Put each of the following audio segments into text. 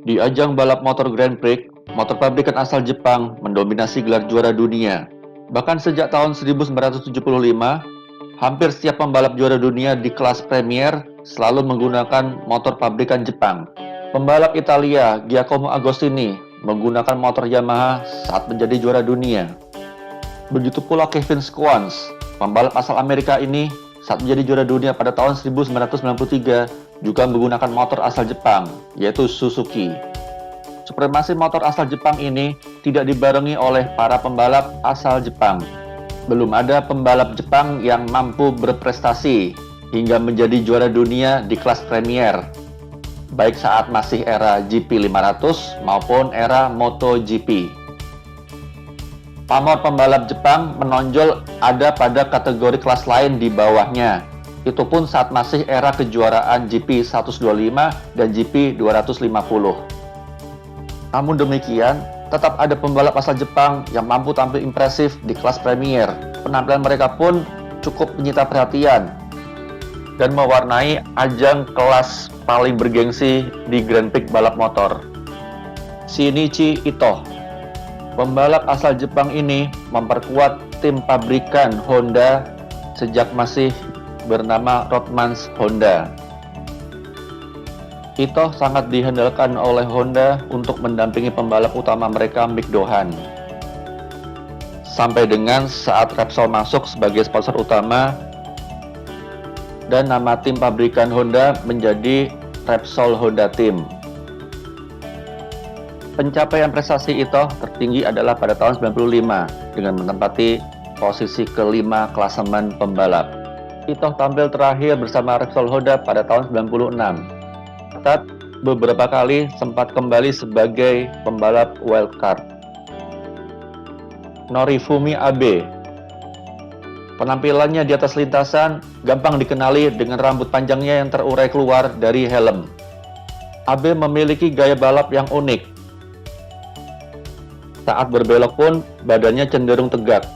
Di ajang balap motor Grand Prix, motor pabrikan asal Jepang mendominasi gelar juara dunia. Bahkan sejak tahun 1975, hampir setiap pembalap juara dunia di kelas Premier selalu menggunakan motor pabrikan Jepang. Pembalap Italia Giacomo Agostini menggunakan motor Yamaha saat menjadi juara dunia. Begitu pula Kevin Schwantz, pembalap asal Amerika ini saat menjadi juara dunia pada tahun 1993 juga menggunakan motor asal Jepang, yaitu Suzuki. Supremasi motor asal Jepang ini tidak dibarengi oleh para pembalap asal Jepang. Belum ada pembalap Jepang yang mampu berprestasi hingga menjadi juara dunia di kelas Premier, baik saat masih era GP 500 maupun era MotoGP. Pamor pembalap Jepang menonjol ada pada kategori kelas lain di bawahnya. Itu pun saat masih era kejuaraan GP 125 dan GP 250. Namun demikian, tetap ada pembalap asal Jepang yang mampu tampil impresif di kelas Premier. Penampilan mereka pun cukup menyita perhatian dan mewarnai ajang kelas paling bergengsi di Grand Prix balap motor. Shinichi Ito, pembalap asal Jepang ini memperkuat tim pabrikan Honda sejak masih bernama Rothmans Honda. Ito sangat diandalkan oleh Honda untuk mendampingi pembalap utama mereka Mick Doohan. Sampai dengan saat Repsol masuk sebagai sponsor utama dan nama tim pabrikan Honda menjadi Repsol Honda Team. Pencapaian prestasi Ito tertinggi adalah pada tahun 95 dengan menempati posisi kelima klasemen pembalap. Ito tampil terakhir bersama Repsol Honda pada tahun 96. Saat beberapa kali sempat kembali sebagai pembalap wildcard. Norifumi Abe, penampilannya di atas lintasan gampang dikenali dengan rambut panjangnya yang terurai keluar dari helm. Abe memiliki gaya balap yang unik. Saat berbelok pun, badannya cenderung tegak.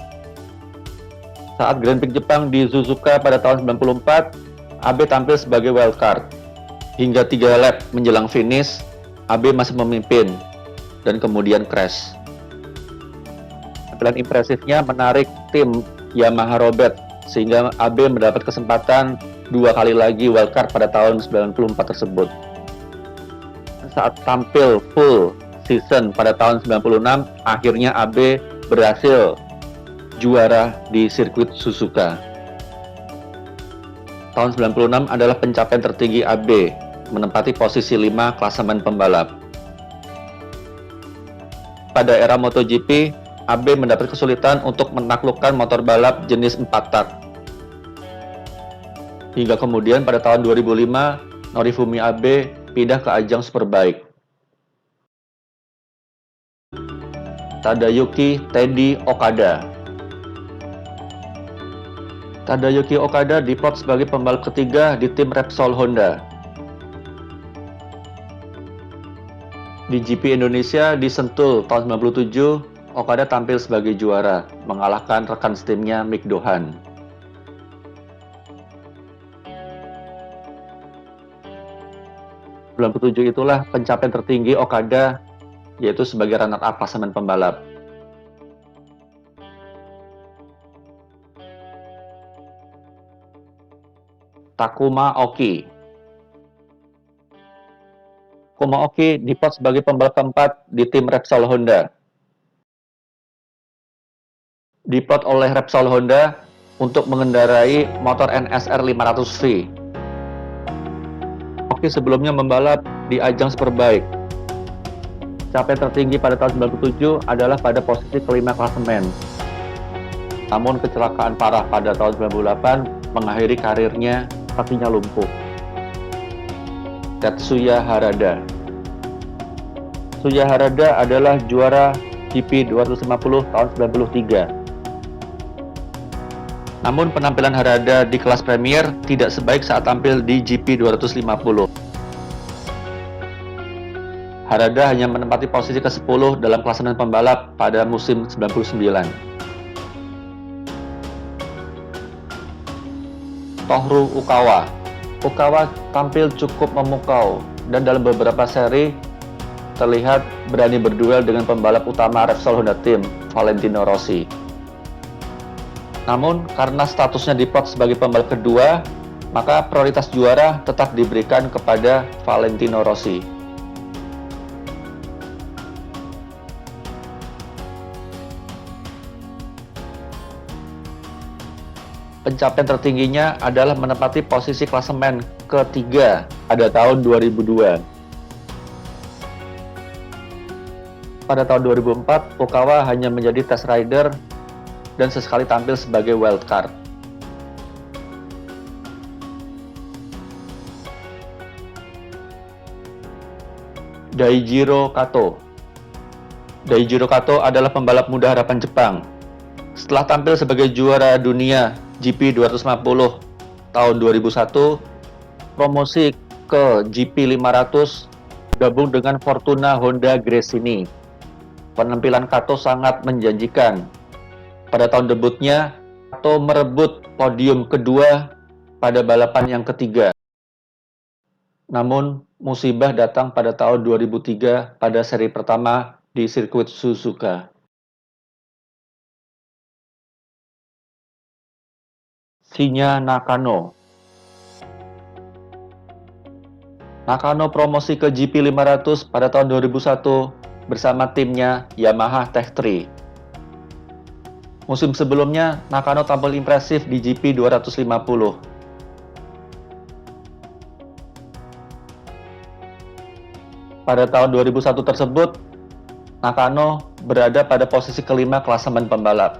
Saat Grand Prix Jepang di Suzuka pada tahun 94, Abe tampil sebagai wildcard. Hingga 3 lap menjelang finish, Abe masih memimpin dan kemudian crash. Tampilan impresifnya menarik tim Yamaha Robert, sehingga Abe mendapat kesempatan 2 kali lagi wildcard pada tahun 94 tersebut. Saat tampil full season pada tahun 96, akhirnya Abe berhasil juara di sirkuit Suzuka. Tahun 96 adalah pencapaian tertinggi Abe, menempati posisi 5 klasemen pembalap. Pada era MotoGP, Abe mendapat kesulitan untuk menaklukkan motor balap jenis 4 tak. Hingga kemudian pada tahun 2005, Norifumi Abe pindah ke ajang Superbike. Tadayuki Teddy Okada. Tadayuki Okada diplot sebagai pembalap ketiga di tim Repsol Honda. Di GP Indonesia di Sentul tahun 97, Okada tampil sebagai juara, mengalahkan rekan setimnya Mick Doohan. '97 itulah pencapaian tertinggi Okada, yaitu sebagai runner-up klasemen pembalap. Takuma Oki. Takuma Oki diplot sebagai pembalap keempat di tim Repsol Honda. Diplot oleh Repsol Honda untuk mengendarai motor NSR 500V. Oki sebelumnya membalap di ajang Superbike. Capaian tertinggi pada tahun 97 adalah pada posisi kelima klasemen. Namun kecelakaan parah pada tahun 98 mengakhiri karirnya, kakinya lumpuh. Tetsuya Harada. Tetsuya Harada adalah juara GP 250 tahun 93. Namun penampilan Harada di kelas Premier tidak sebaik saat tampil di GP 250. Harada hanya menempati posisi ke-10 dalam klasemen pembalap pada musim 99. Tohru Ukawa. Ukawa tampil cukup memukau dan dalam beberapa seri terlihat berani berduel dengan pembalap utama Repsol Honda Team, Valentino Rossi. Namun, karena statusnya diplot sebagai pembalap kedua, maka prioritas juara tetap diberikan kepada Valentino Rossi. Pencapaian tertingginya adalah menempati posisi klasemen ketiga pada tahun 2002. Pada tahun 2004, Fukawa hanya menjadi test rider dan sesekali tampil sebagai wildcard. Daijiro Kato. Daijiro Kato adalah pembalap muda harapan Jepang. Setelah tampil sebagai juara dunia GP 250 tahun 2001, promosi ke GP 500 gabung dengan Fortuna Honda Gresini. Penampilan Kato sangat menjanjikan. Pada tahun debutnya, Kato merebut podium kedua pada balapan yang ketiga. Namun, musibah datang pada tahun 2003 pada seri pertama di sirkuit Suzuka. Shinya Nakano. Nakano promosi ke GP 500 pada tahun 2001 bersama timnya Yamaha Tech 3. Musim sebelumnya, Nakano tampil impresif di GP 250. Pada tahun 2001 tersebut, Nakano berada pada posisi kelima klasemen pembalap.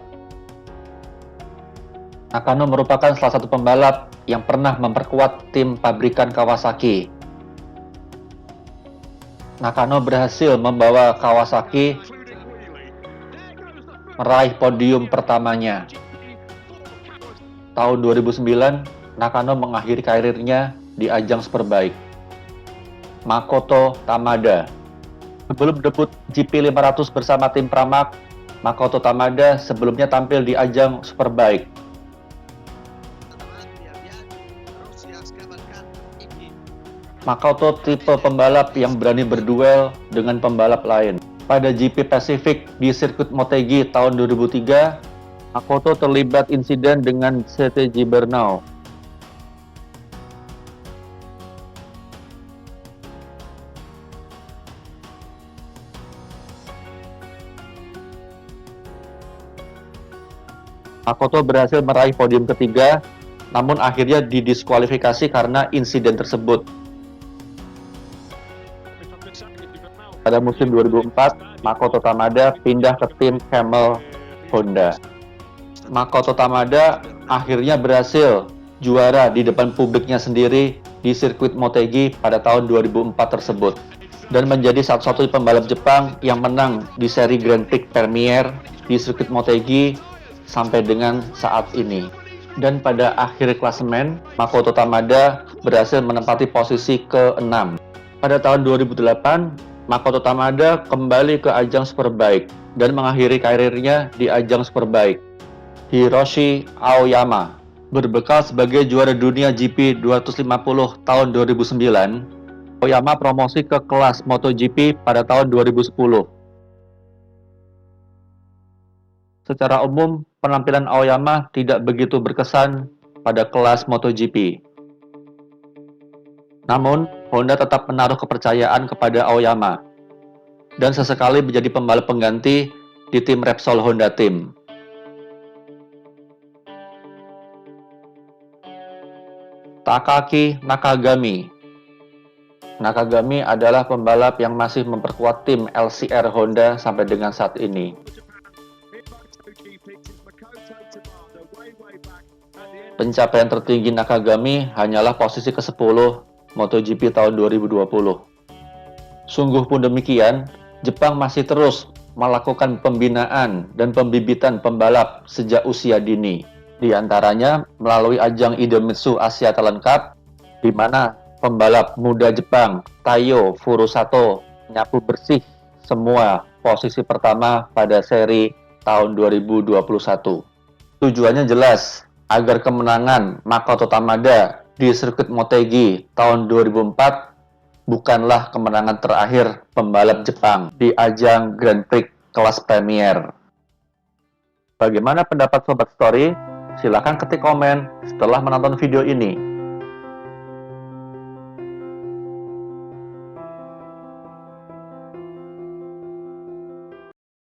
Nakano merupakan salah satu pembalap yang pernah memperkuat tim pabrikan Kawasaki. Nakano berhasil membawa Kawasaki meraih podium pertamanya. Tahun 2009, Nakano mengakhiri karirnya di ajang Superbike. Makoto Tamada. Sebelum debut GP 500 bersama tim Pramac, Makoto Tamada sebelumnya tampil di ajang Superbike. Makoto tipe pembalap yang berani berduel dengan pembalap lain. Pada GP Pacific di sirkuit Motegi tahun 2003, Makoto terlibat insiden dengan CTG Bernau. Makoto berhasil meraih podium ketiga, namun akhirnya didiskualifikasi karena insiden tersebut. Pada musim 2004, Makoto Tamada pindah ke tim Camel Honda. Makoto Tamada akhirnya berhasil juara di depan publiknya sendiri di sirkuit Motegi pada tahun 2004 tersebut, dan menjadi satu-satunya pembalap Jepang yang menang di seri Grand Prix Premier di sirkuit Motegi sampai dengan saat ini. Dan pada akhir klasemen, Makoto Tamada berhasil menempati posisi ke-6. Pada tahun 2008, Makoto Tamada kembali ke ajang Superbike dan mengakhiri karirnya di ajang Superbike. Hiroshi Aoyama. Berbekal sebagai juara dunia GP 250 tahun 2009, Aoyama promosi ke kelas MotoGP pada tahun 2010. Secara umum, penampilan Aoyama tidak begitu berkesan pada kelas MotoGP. Namun, Honda tetap menaruh kepercayaan kepada Aoyama dan sesekali menjadi pembalap pengganti di tim Repsol Honda Team. Takaki Nakagami. Nakagami adalah pembalap yang masih memperkuat tim LCR Honda sampai dengan saat ini. Pencapaian tertinggi Nakagami hanyalah posisi ke-10 MotoGP tahun 2020. Sungguh pun demikian, Jepang masih terus melakukan pembinaan dan pembibitan pembalap sejak usia dini. Di antaranya melalui ajang Idemitsu Asia Talent Cup, di mana pembalap muda Jepang Taiyo Furusato menyapu bersih semua posisi pertama pada seri tahun 2021. Tujuannya jelas, agar kemenangan Makoto Tamada di sirkuit Motegi tahun 2004 bukanlah kemenangan terakhir pembalap Jepang di ajang Grand Prix kelas Premier. Bagaimana pendapat Sobat Story? Silahkan ketik komen setelah menonton video ini.